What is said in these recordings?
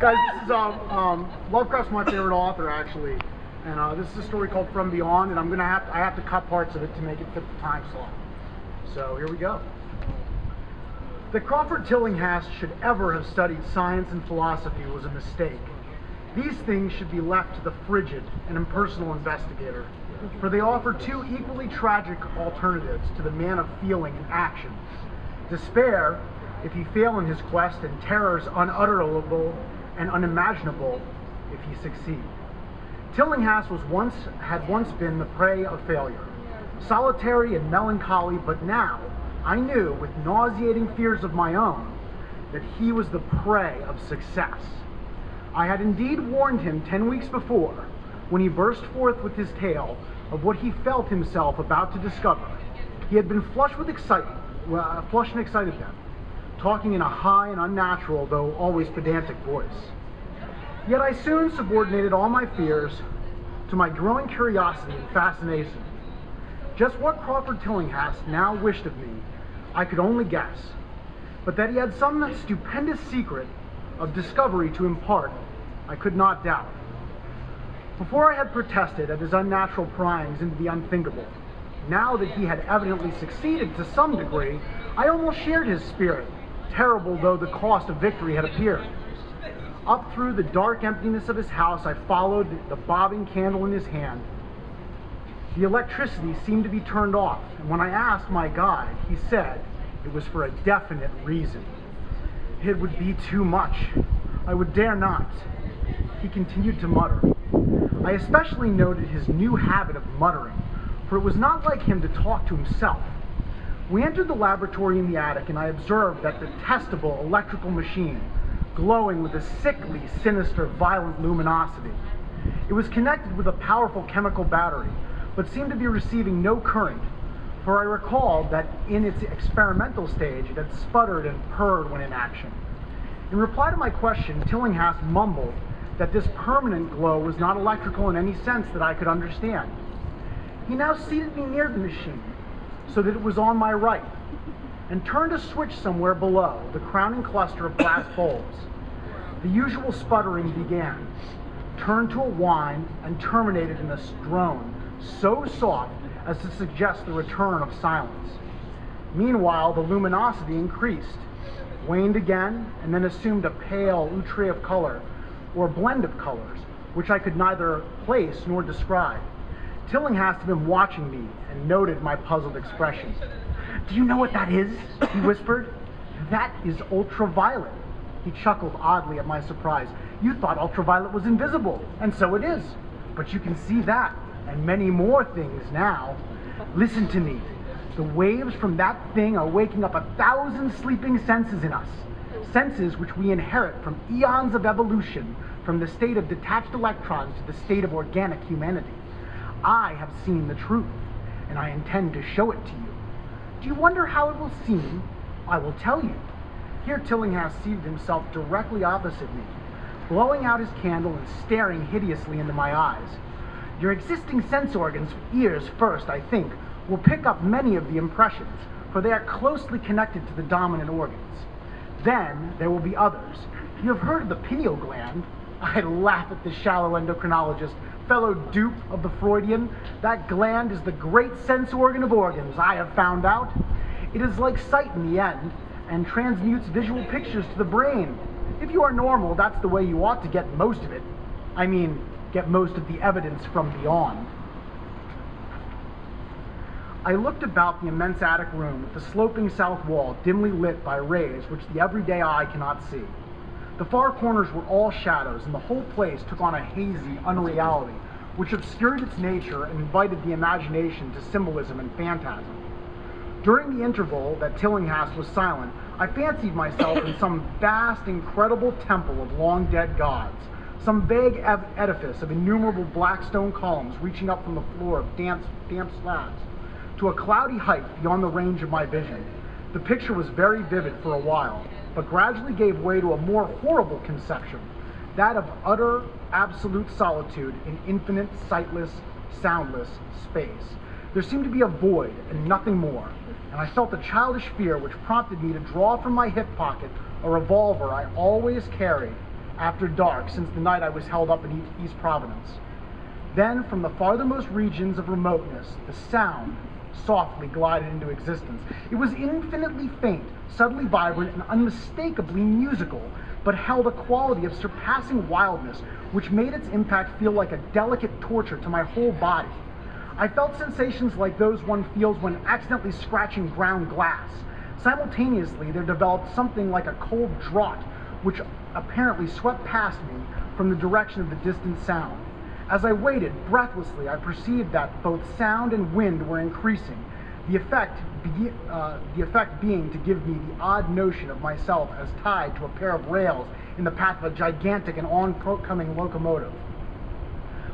Guys, this is Lovecraft's my favorite author, actually, and this is a story called From Beyond, and I have to cut parts of it to make it fit the time slot. So here we go. That Crawford Tillinghast should ever have studied science and philosophy was a mistake. These things should be left to the frigid and impersonal investigator, for they offer two equally tragic alternatives to the man of feeling and action: despair if he fail in his quest, and terrors unutterable and unimaginable if he succeed. Tillinghast had once been the prey of failure, solitary and melancholy, but now I knew, with nauseating fears of my own, that he was the prey of success. I had indeed warned him 10 weeks before, when he burst forth with his tale of what he felt himself about to discover. He had been flushed and excited then, talking in a high and unnatural, though always pedantic voice. Yet I soon subordinated all my fears to my growing curiosity and fascination. Just what Crawford Tillinghast now wished of me, I could only guess, but that he had some stupendous secret of discovery to impart, I could not doubt. Before I had protested at his unnatural pryings into the unthinkable, now that he had evidently succeeded to some degree, I almost shared his spirit, terrible though the cost of victory had appeared. Up through the dark emptiness of his house, I followed the bobbing candle in his hand. The electricity seemed to be turned off, and when I asked my guide, he said it was for a definite reason. It would be too much. I would dare not. He continued to mutter. I especially noted his new habit of muttering, for it was not like him to talk to himself. We entered the laboratory in the attic, and I observed that detestable electrical machine, glowing with a sickly, sinister, violent luminosity. It was connected with a powerful chemical battery, but seemed to be receiving no current, for I recalled that in its experimental stage it had sputtered and purred when in action. In reply to my question, Tillinghast mumbled that this permanent glow was not electrical in any sense that I could understand. He now seated me near the machine, so that it was on my right, and turned a switch somewhere below the crowning cluster of glass bulbs. The usual sputtering began, turned to a whine, and terminated in a drone so soft as to suggest the return of silence. Meanwhile, the luminosity increased, waned again, and then assumed a pale outre of color, or blend of colors, which I could neither place nor describe. Tillinghast had been watching me and noted my puzzled expression. "Do you know what that is?" he whispered. "That is ultraviolet." He chuckled oddly at my surprise. "You thought ultraviolet was invisible, and so it is. But you can see that, and many more things now. Listen to me. The waves from that thing are waking up 1,000 sleeping senses in us. Senses which we inherit from eons of evolution, from the state of detached electrons to the state of organic humanity. I have seen the truth, and I intend to show it to you. Do you wonder how it will seem? I will tell you." Here Tillinghast seated himself directly opposite me, blowing out his candle and staring hideously into my eyes. "Your existing sense organs, ears first, I think, will pick up many of the impressions, for they are closely connected to the dominant organs. Then there will be others. You have heard of the pineal gland?" I laugh at the shallow endocrinologist, fellow dupe of the Freudian. "That gland is the great sense organ of organs, I have found out. It is like sight in the end, and transmutes visual pictures to the brain. If you are normal, that's the way you ought to get most of it. I mean, get most of the evidence from beyond." I looked about the immense attic room with the sloping south wall dimly lit by rays which the everyday eye cannot see. The far corners were all shadows, and the whole place took on a hazy unreality which obscured its nature and invited the imagination to symbolism and phantasm. During the interval that Tillinghast was silent, I fancied myself in some vast, incredible temple of long-dead gods, some vague edifice of innumerable black stone columns reaching up from the floor of damp slabs to a cloudy height beyond the range of my vision. The picture was very vivid for a while, but gradually gave way to a more horrible conception, that of utter, absolute solitude in infinite, sightless, soundless space. There seemed to be a void and nothing more, and I felt a childish fear which prompted me to draw from my hip pocket a revolver I always carried after dark since the night I was held up in East Providence. Then, from the farthermost regions of remoteness, the sound softly glided into existence. It was infinitely faint, subtly vibrant, and unmistakably musical, but held a quality of surpassing wildness, which made its impact feel like a delicate torture to my whole body. I felt sensations like those one feels when accidentally scratching ground glass. Simultaneously, there developed something like a cold draught, which apparently swept past me from the direction of the distant sound. As I waited breathlessly, I perceived that both sound and wind were increasing, the effect being to give me the odd notion of myself as tied to a pair of rails in the path of a gigantic and oncoming locomotive.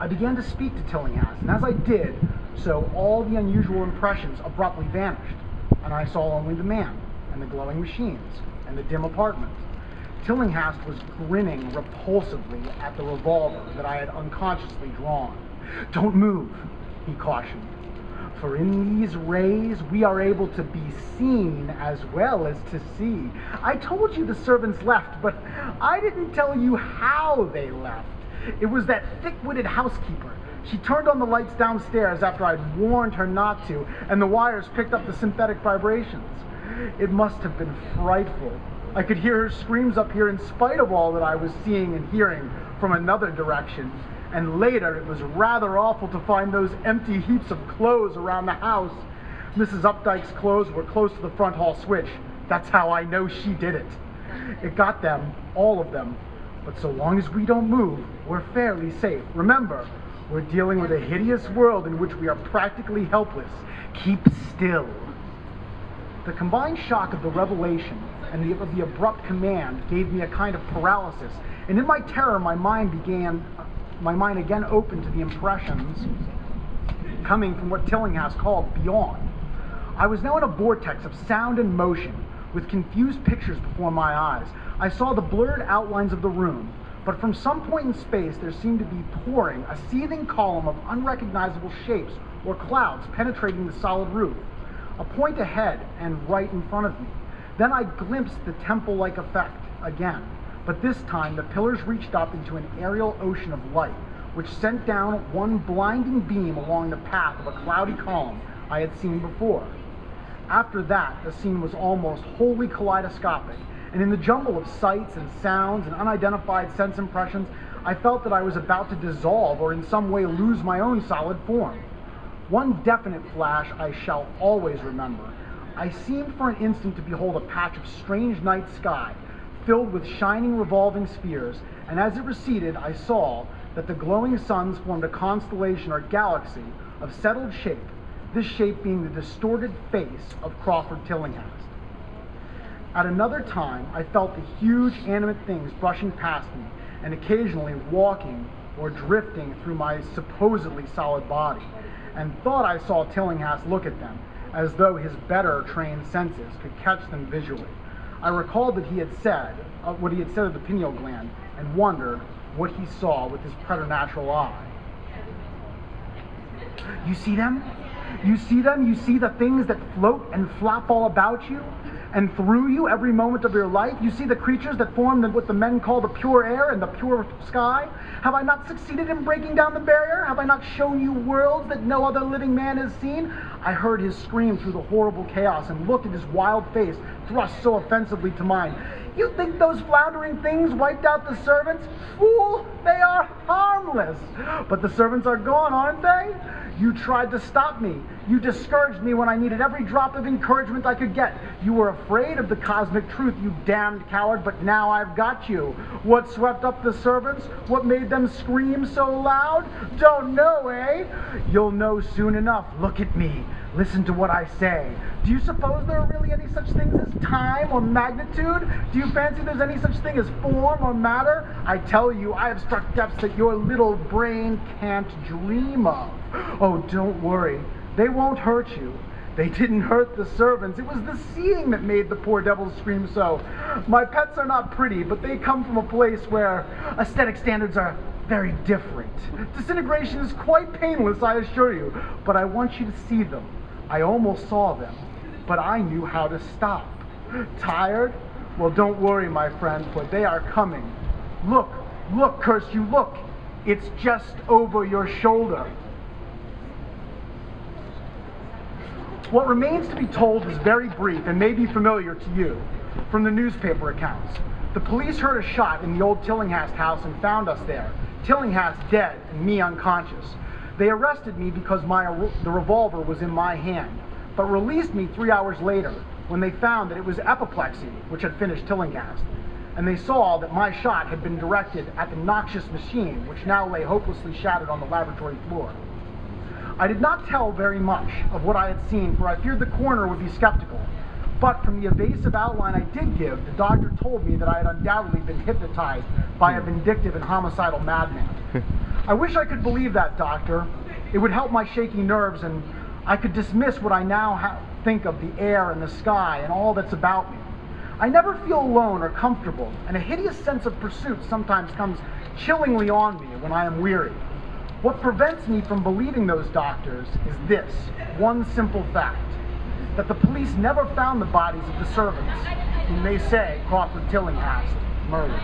I began to speak to Tillinghast, and as I did so, all the unusual impressions abruptly vanished, and I saw only the man, and the glowing machines, and the dim apartment. Tillinghast was grinning repulsively at the revolver that I had unconsciously drawn. "Don't move," he cautioned, "for in these rays we are able to be seen as well as to see. I told you the servants left, but I didn't tell you how they left. It was that thick-witted housekeeper. She turned on the lights downstairs after I'd warned her not to, and the wires picked up the synthetic vibrations. It must have been frightful. I could hear her screams up here in spite of all that I was seeing and hearing from another direction. And later, it was rather awful to find those empty heaps of clothes around the house. Mrs. Updike's clothes were close to the front hall switch. That's how I know she did it. It got them, all of them. But so long as we don't move, we're fairly safe. Remember, we're dealing with a hideous world in which we are practically helpless. Keep still." The combined shock of the revelation and the abrupt command gave me a kind of paralysis, and in my terror, my mind again opened to the impressions coming from what Tillinghast called beyond. I was now in a vortex of sound and motion, with confused pictures before my eyes. I saw the blurred outlines of the room, but from some point in space there seemed to be pouring a seething column of unrecognizable shapes or clouds penetrating the solid roof, a point ahead and right in front of me. Then I glimpsed the temple-like effect again, but this time the pillars reached up into an aerial ocean of light, which sent down one blinding beam along the path of a cloudy column I had seen before. After that, the scene was almost wholly kaleidoscopic, and in the jumble of sights and sounds and unidentified sense impressions, I felt that I was about to dissolve or in some way lose my own solid form. One definite flash I shall always remember. I seemed for an instant to behold a patch of strange night sky, filled with shining revolving spheres, and as it receded, I saw that the glowing suns formed a constellation or galaxy of settled shape, this shape being the distorted face of Crawford Tillinghast. At another time, I felt the huge animate things brushing past me, and occasionally walking or drifting through my supposedly solid body, and thought I saw Tillinghast look at them, as though his better trained senses could catch them visually. I recalled that he had said, what he had said of the pineal gland, and wondered what he saw with his preternatural eye. "You see them? You see them? You see the things that float and flop all about you and through you every moment of your life? You see the creatures that form what the men call the pure air and the pure sky? Have I not succeeded in breaking down the barrier? Have I not shown you worlds that no other living man has seen?" I heard his scream through the horrible chaos and looked at his wild face thrust so offensively to mine. "You think those floundering things wiped out the servants? Fool, they are harmless. But the servants are gone, aren't they? You tried to stop me. You discouraged me when I needed every drop of encouragement I could get. You were afraid of the cosmic truth, you damned coward, but now I've got you. What swept up the servants? What made them scream so loud? Don't know, eh? You'll know soon enough. Look at me. Listen to what I say. Do you suppose there are really any such things as time or magnitude? Do you fancy there's any such thing as form or matter? I tell you, I have struck depths that your little brain can't dream of. Oh, don't worry. They won't hurt you. They didn't hurt the servants. It was the seeing that made the poor devils scream so. My pets are not pretty, but they come from a place where aesthetic standards are very different. Disintegration is quite painless, I assure you, but I want you to see them. I almost saw them, but I knew how to stop. Tired? Well, don't worry, my friend, for they are coming Look, look, curse you, look. It's just over your shoulder. What remains to be told is very brief and may be familiar to you from the newspaper accounts. The police heard a shot in the old Tillinghast house and found us there. Tillinghast dead and me unconscious. They arrested me because the revolver was in my hand, but released me 3 hours later when they found that it was apoplexy which had finished Tillinghast, and they saw that my shot had been directed at the noxious machine which now lay hopelessly shattered on the laboratory floor. I did not tell very much of what I had seen, for I feared the coroner would be skeptical. But from the evasive outline I did give, the doctor told me that I had undoubtedly been hypnotized by a vindictive and homicidal madman. I wish I could believe that, doctor. It would help my shaky nerves, and I could dismiss what I now think of the air and the sky and all that's about me. I never feel alone or comfortable, and a hideous sense of pursuit sometimes comes chillingly on me when I am weary. What prevents me from believing those doctors is this one simple fact, that the police never found the bodies of the servants whom they say Crawford Tillinghast murdered.